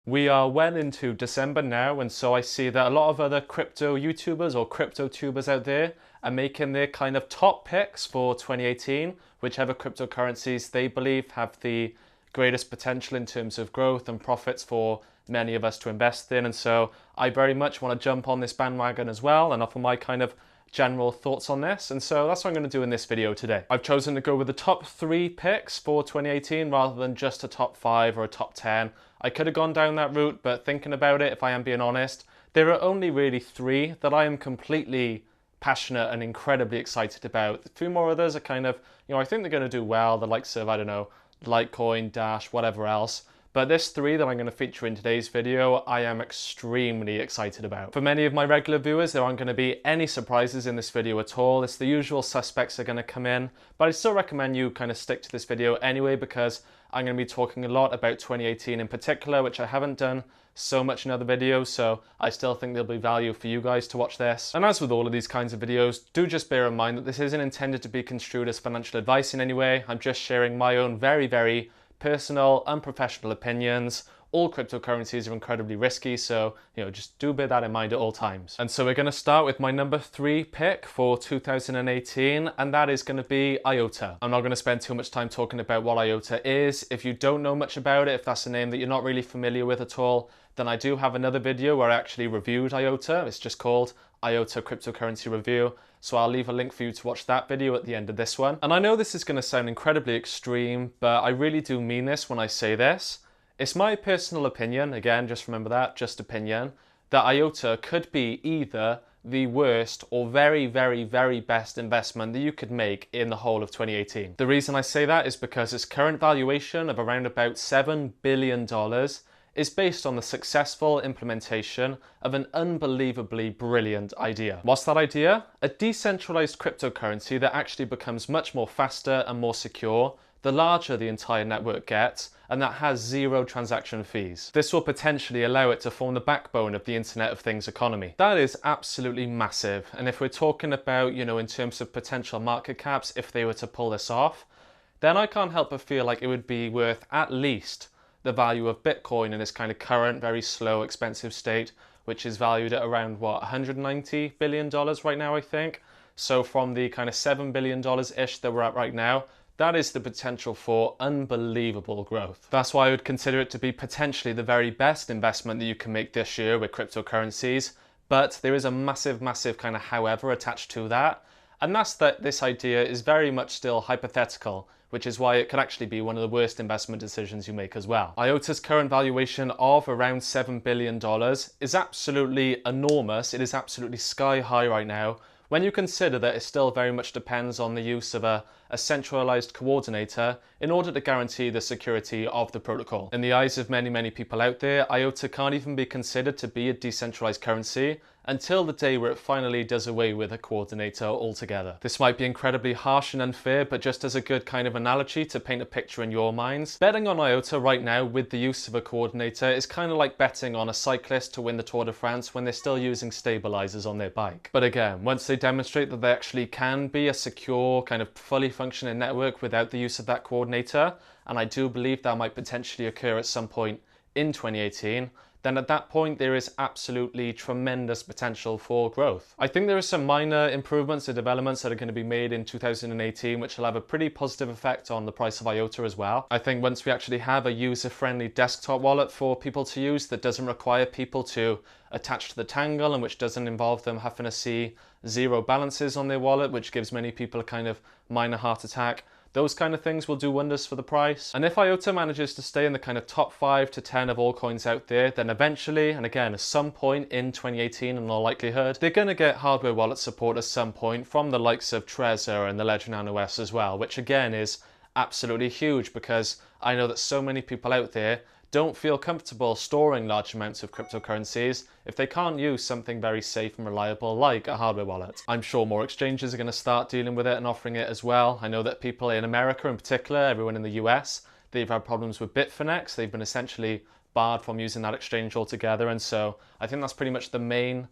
We are well into December now, and so I see that a lot of other crypto YouTubers or crypto tubers out there are making their kind of top picks for 2018, whichever cryptocurrencies they believe have the greatest potential in terms of growth and profits for many of us to invest in. And so I very much want to jump on this bandwagon as well and offer my kind of general thoughts on this, and so that's what I'm going to do in this video today. I've chosen to go with the top 3 picks for 2018 rather than just a top 5 or a top 10. I could have gone down that route, but thinking about it, if I am being honest, there are only really 3 that I am completely passionate and incredibly excited about. A few more others are kind of, I think they're going to do well, the likes of, I don't know, Litecoin, Dash, whatever else. But this 3 that I'm going to feature in today's video, I am extremely excited about. For many of my regular viewers, there aren't going to be any surprises in this video at all. It's the usual suspects are going to come in, but I still recommend you kind of stick to this video anyway, because I'm going to be talking a lot about 2018 in particular, which I haven't done so much in other videos, so I still think there'll be value for you guys to watch this. And as with all of these kinds of videos, do just bear in mind that this isn't intended to be construed as financial advice in any way. I'm just sharing my own very personal, unprofessional opinions. All cryptocurrencies are incredibly risky, so just do bear that in mind at all times. And so we're going to start with my number 3 pick for 2018, and that is going to be IOTA. I'm not going to spend too much time talking about what IOTA is. If you don't know much about it, if that's a name that you're not really familiar with at all, then I do have another video where I actually reviewed IOTA. It's just called IOTA Cryptocurrency Review. So I'll leave a link for you to watch that video at the end of this one. And I know this is going to sound incredibly extreme, but I really do mean this when I say this. It's my personal opinion, again, just remember that, just opinion, that IOTA could be either the worst or very best investment that you could make in the whole of 2018. The reason I say that is because its current valuation of around about $7 billion is based on the successful implementation of an unbelievably brilliant idea. What's that idea? A decentralized cryptocurrency that actually becomes much more faster and more secure the larger the entire network gets, and that has 0 transaction fees. This will potentially allow it to form the backbone of the Internet of Things economy. That is absolutely massive, and if we're talking about, in terms of potential market caps, if they were to pull this off, then I can't help but feel like it would be worth at least the value of Bitcoin in its kind of current, very slow, expensive state, which is valued at around, what, $190 billion right now, I think. So from the kind of $7 billion-ish that we're at right now, that is the potential for unbelievable growth. That's why I would consider it to be potentially the very best investment that you can make this year with cryptocurrencies. But there is a massive kind of however attached to that. And that's that this idea is very much still hypothetical, which is why it could actually be one of the worst investment decisions you make as well. IOTA's current valuation of around $7 billion is absolutely enormous. It is absolutely sky high right now, when you consider that it still very much depends on the use of a centralized coordinator in order to guarantee the security of the protocol. In the eyes of many people out there, IOTA can't even be considered to be a decentralized currency until the day where it finally does away with a coordinator altogether. This might be incredibly harsh and unfair, but just as a good kind of analogy to paint a picture in your minds, betting on IOTA right now with the use of a coordinator is kind of like betting on a cyclist to win the Tour de France when they're still using stabilizers on their bike. But again, once they demonstrate that they actually can be a secure, kind of fully functioning network without the use of that coordinator, and I do believe that might potentially occur at some point in 2018, then at that point there is absolutely tremendous potential for growth. I think there are some minor improvements and developments that are going to be made in 2018 which will have a pretty positive effect on the price of IOTA as well. I think once we actually have a user-friendly desktop wallet for people to use that doesn't require people to attach to the Tangle and which doesn't involve them having to see 0 balances on their wallet, which gives many people a kind of minor heart attack, those kind of things will do wonders for the price. And if IOTA manages to stay in the kind of top 5 to 10 of all coins out there, then eventually, and again at some point in 2018 in all likelihood, they're going to get hardware wallet support at some point from the likes of Trezor and the Ledger Nano S as well, which again is absolutely huge because I know that so many people out there don't feel comfortable storing large amounts of cryptocurrencies if they can't use something very safe and reliable like a hardware wallet. I'm sure more exchanges are going to start dealing with it and offering it as well. I know that people in America in particular, everyone in the US, they've had problems with Bitfinex. They've been essentially barred from using that exchange altogether, and so I think that's pretty much the main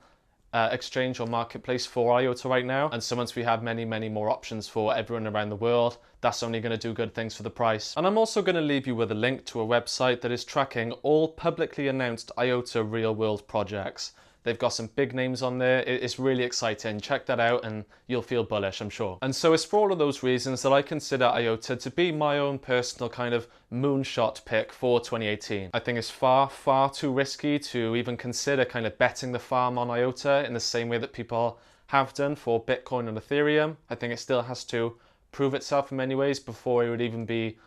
exchange or marketplace for IOTA right now. And so once we have many, many more options for everyone around the world, that's only going to do good things for the price. And I'm also going to leave you with a link to a website that is tracking all publicly announced IOTA real world projects. They've got some big names on there. It's really exciting. Check that out and you'll feel bullish, I'm sure. And so it's for all of those reasons that I consider IOTA to be my own personal kind of moonshot pick for 2018. I think it's far, far too risky to even consider kind of betting the farm on IOTA in the same way that people have done for Bitcoin and Ethereum. I think it still has to prove itself in many ways before it would even be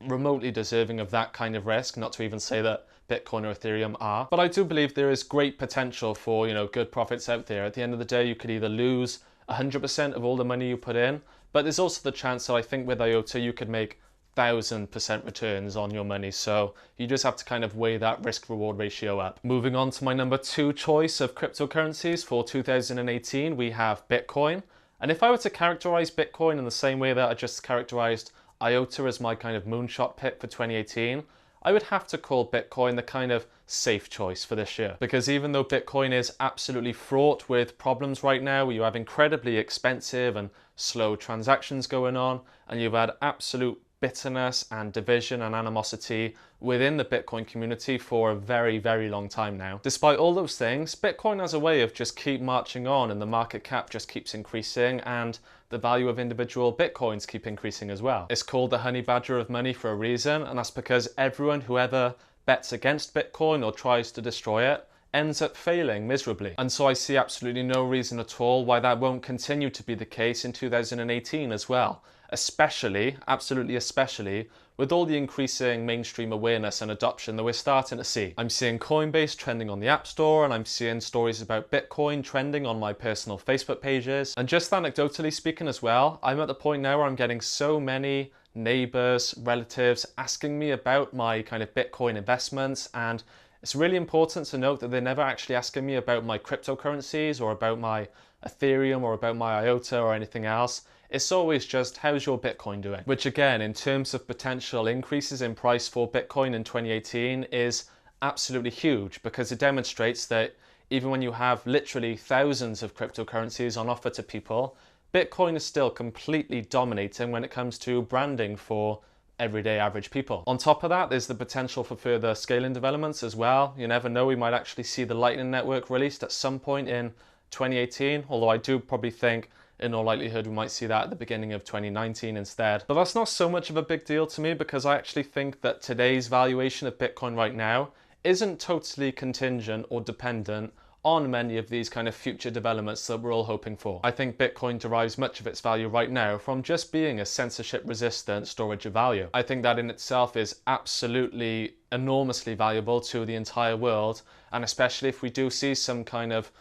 remotely deserving of that kind of risk, not to even say that Bitcoin or Ethereum are. But I do believe there is great potential for, good profits out there. At the end of the day, you could either lose 100% of all the money you put in, but there's also the chance that I think with IOTA you could make 1,000% returns on your money. So you just have to kind of weigh that risk reward ratio up. Moving on to my number 2 choice of cryptocurrencies for 2018, we have Bitcoin. And if I were to characterize Bitcoin in the same way that I just characterized IOTA as my kind of moonshot pick for 2018, I would have to call Bitcoin the kind of safe choice for this year. Because even though Bitcoin is absolutely fraught with problems right now, where you have incredibly expensive and slow transactions going on, and you've had absolute bitterness and division and animosity within the Bitcoin community for a very, very long time now. Despite all those things, Bitcoin has a way of just keep marching on, and the market cap just keeps increasing, and the value of individual Bitcoins keep increasing as well. It's called the honey badger of money for a reason, and that's because everyone who ever bets against Bitcoin or tries to destroy it ends up failing miserably. And so I see absolutely no reason at all why that won't continue to be the case in 2018 as well. Especially, absolutely especially, with all the increasing mainstream awareness and adoption that we're starting to see. I'm seeing Coinbase trending on the App Store, and I'm seeing stories about Bitcoin trending on my personal Facebook pages. And just anecdotally speaking as well, I'm at the point now where I'm getting so many neighbors, relatives asking me about my kind of Bitcoin investments, and it's really important to note that they're never actually asking me about my cryptocurrencies or about my Ethereum or about my IOTA or anything else. It's always just, how's your Bitcoin doing? Which again, in terms of potential increases in price for Bitcoin in 2018 is absolutely huge, because it demonstrates that even when you have literally thousands of cryptocurrencies on offer to people, Bitcoin is still completely dominating when it comes to branding for everyday average people. On top of that, there's the potential for further scaling developments as well. You never know, we might actually see the Lightning Network released at some point in 2018, although I do probably think in all likelihood we might see that at the beginning of 2019 instead. But that's not so much of a big deal to me, because I actually think that today's valuation of Bitcoin right now isn't totally contingent or dependent on many of these kind of future developments that we're all hoping for. I think Bitcoin derives much of its value right now from just being a censorship-resistant storage of value. I think that in itself is absolutely enormously valuable to the entire world, and especially if we do see some kind of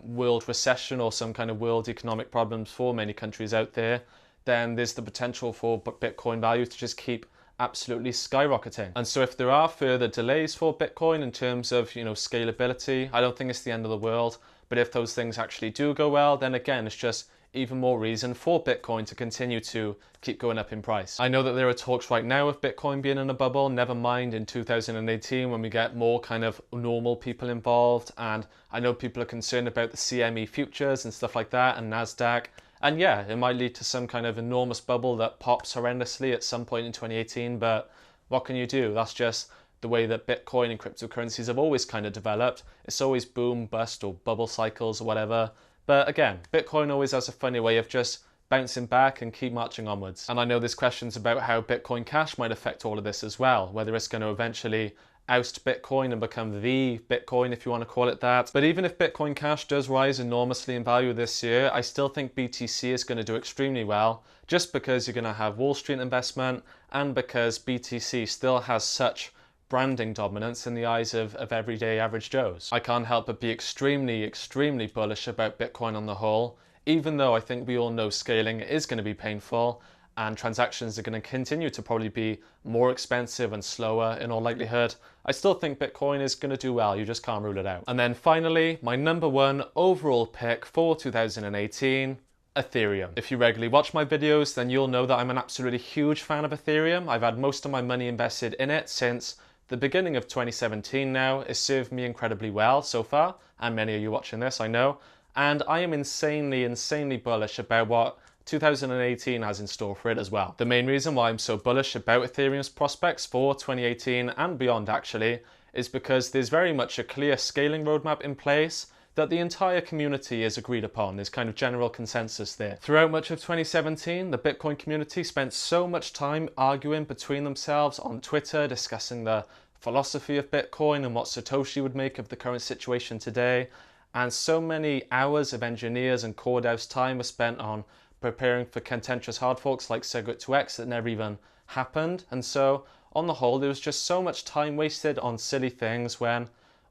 world recession or some kind of world economic problems for many countries out there, then there's the potential for Bitcoin value to just keep absolutely skyrocketing. And so if there are further delays for Bitcoin in terms of, scalability, I don't think it's the end of the world. But if those things actually do go well, then again, it's just even more reason for Bitcoin to continue to keep going up in price. I know that there are talks right now of Bitcoin being in a bubble, never mind in 2018 when we get more kind of normal people involved. And I know people are concerned about the CME futures and stuff like that, and NASDAQ. And yeah, it might lead to some kind of enormous bubble that pops horrendously at some point in 2018, but what can you do? That's just the way that Bitcoin and cryptocurrencies have always kind of developed. It's always boom, bust, or bubble cycles or whatever. But again, Bitcoin always has a funny way of just bouncing back and keep marching onwards. And I know there's questions about how Bitcoin Cash might affect all of this as well, whether it's going to eventually oust Bitcoin and become the Bitcoin, if you want to call it that. But even if Bitcoin Cash does rise enormously in value this year, I still think BTC is going to do extremely well, just because you're going to have Wall Street investment and because BTC still has such branding dominance in the eyes of everyday average Joes. I can't help but be extremely, extremely bullish about Bitcoin on the whole, even though I think we all know scaling is going to be painful and transactions are going to continue to probably be more expensive and slower in all likelihood. I still think Bitcoin is going to do well, you just can't rule it out. And then finally, my number 1 overall pick for 2018, Ethereum. If you regularly watch my videos, then you'll know that I'm an absolutely huge fan of Ethereum. I've had most of my money invested in it since the beginning of 2017 now. It's served me incredibly well so far, and many of you watching this, I know. and I am insanely bullish about what 2018 has in store for it as well. The main reason why I'm so bullish about Ethereum's prospects for 2018 and beyond actually is because there's very much a clear scaling roadmap in place that the entire community is agreed upon. There's kind of general consensus there. Throughout much of 2017, the Bitcoin community spent so much time arguing between themselves on Twitter, discussing the philosophy of Bitcoin and what Satoshi would make of the current situation today. And so many hours of engineers and core devs' time were spent on preparing for contentious hard forks like SegWit2x that never even happened. And so, on the whole, there was just so much time wasted on silly things when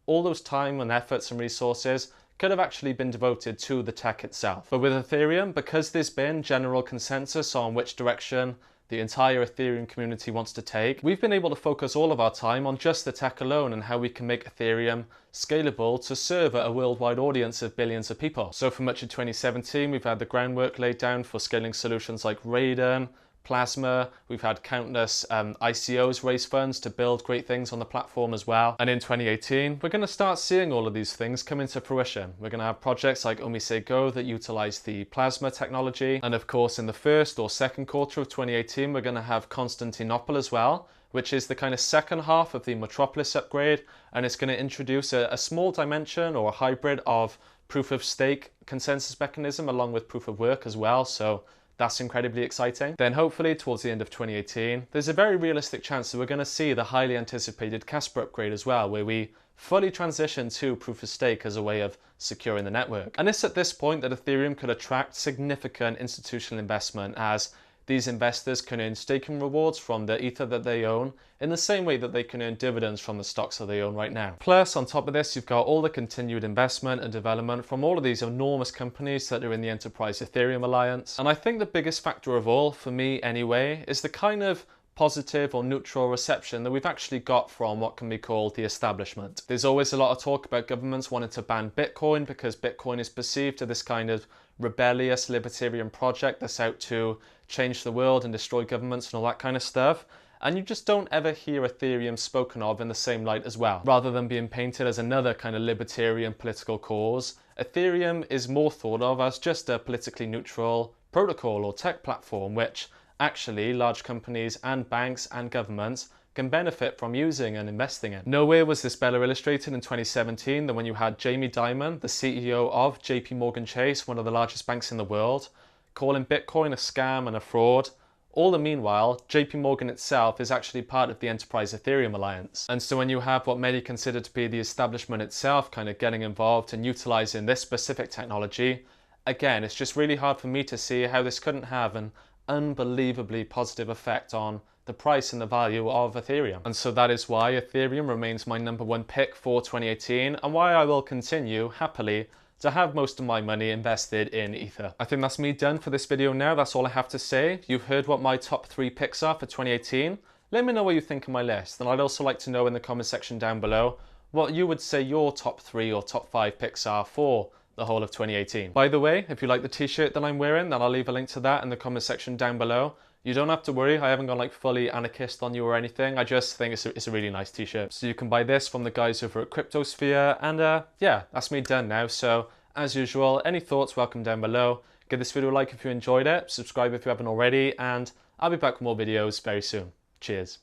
all those time and efforts and resources could have actually been devoted to the tech itself. But with Ethereum, because there's been general consensus on which direction the entire Ethereum community wants to take, we've been able to focus all of our time on just the tech alone and how we can make Ethereum scalable to serve a worldwide audience of billions of people. So for much of 2017, we've had the groundwork laid down for scaling solutions like Raiden, Plasma. We've had countless ICOs raise funds to build great things on the platform as well. And in 2018, we're going to start seeing all of these things come into fruition. We're going to have projects like Omise Go that utilize the Plasma technology. And of course, in the first or second quarter of 2018, we're going to have Constantinople as well, which is the kind of second half of the Metropolis upgrade. And it's going to introduce a small dimension or a hybrid of proof of stake consensus mechanism along with proof of work as well. So that's incredibly exciting. Then hopefully towards the end of 2018, there's a very realistic chance that we're going to see the highly anticipated Casper upgrade as well, where we fully transition to proof of stake as a way of securing the network. And it's at this point that Ethereum could attract significant institutional investment, as these investors can earn staking rewards from the ether that they own in the same way that they can earn dividends from the stocks that they own right now. Plus, on top of this, you've got all the continued investment and development from all of these enormous companies that are in the Enterprise Ethereum Alliance. And I think the biggest factor of all, for me anyway, is the kind of positive or neutral reception that we've actually got from what can be called the establishment. There's always a lot of talk about governments wanting to ban Bitcoin because Bitcoin is perceived as this kind of rebellious libertarian project that's out to change the world and destroy governments and all that kind of stuff. And you just don't ever hear Ethereum spoken of in the same light as well. Rather than being painted as another kind of libertarian political cause, Ethereum is more thought of as just a politically neutral protocol or tech platform, which actually large companies and banks and governments can benefit from using and investing in. Nowhere was this better illustrated in 2017 than when you had Jamie Dimon, the CEO of JP Morgan Chase, one of the largest banks in the world, calling Bitcoin a scam and a fraud. All the meanwhile, JP Morgan itself is actually part of the Enterprise Ethereum Alliance. And so when you have what many consider to be the establishment itself kind of getting involved and utilizing this specific technology, again, it's just really hard for me to see how this couldn't have an unbelievably positive effect on the price and the value of Ethereum. And so that is why Ethereum remains my #1 pick for 2018 and why I will continue happily to have most of my money invested in Ether. I think that's me done for this video now. That's all I have to say. You've heard what my top 3 picks are for 2018. Let me know what you think of my list. And I'd also like to know in the comment section down below what you would say your top 3 or top 5 picks are for the whole of 2018. By the way, if you like the t-shirt that I'm wearing, then I'll leave a link to that in the comment section down below. You don't have to worry, I haven't gone like fully anarchist on you or anything. I just think it's a really nice t-shirt. So you can buy this from the guys over at Cryptosphere, and yeah, that's me done now. So as usual, any thoughts, welcome down below. Give this video a like if you enjoyed it, subscribe if you haven't already, and I'll be back with more videos very soon. Cheers.